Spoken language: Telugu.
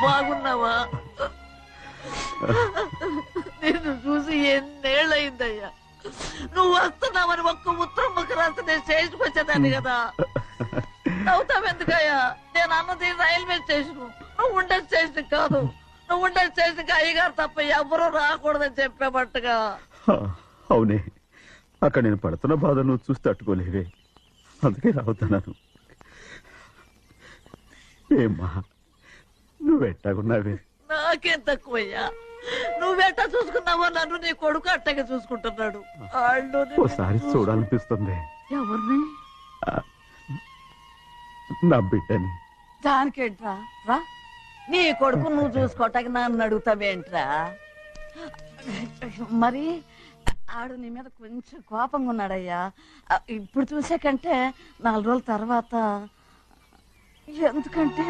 బాగున్నావా? నిన్ను చూసి ఎన్నేళ్ళయిందయ్యా. నువ్వు వస్తున్నావని ఒక్క ఉత్తరం ముక్క రాస్తే నేను స్టేషన్కి వచ్చేదాన్ని కదా. నవ్వుతావెందుకయ్యా? నేను అన్నది రైల్వే స్టేషన్, నువ్వు ఉండే స్టేషన్ కాదు. నువ్వు ఉండే స్టేషన్కి అయ్యగారు తప్ప ఎవరూ రాకూడదని చెప్పేబట్టుగా. అవునే, అక్కడ నేను పడుతున్న బాధ నువ్వు చూసి తట్టుకోలేవే, అందుకే రావుతున్నాను. ఏమ్మా నువ్వెట్టాగున్నావే? నాకేం తక్కువయ్యా. నువ్వెట్టా చూసుకున్నావో నన్ను నీ కొడుకు అట్టగా చూసుకుంటున్నాడు. ఓసారి చూడాలనిపిస్తుంది. ఎవరిని? నా బిడ్డని. దానికేంట్రా? రా, నీ కొడుకు నువ్వు చూసుకోవటానికి నన్ను అడుగుతావేంట్రా? మరి ఆడు నీ మీద కొంచెం కోపంగా ఉన్నాడయ్యా. ఇప్పుడు చూసే కంటే 4 రోజుల తర్వాత. ఎందుకంటే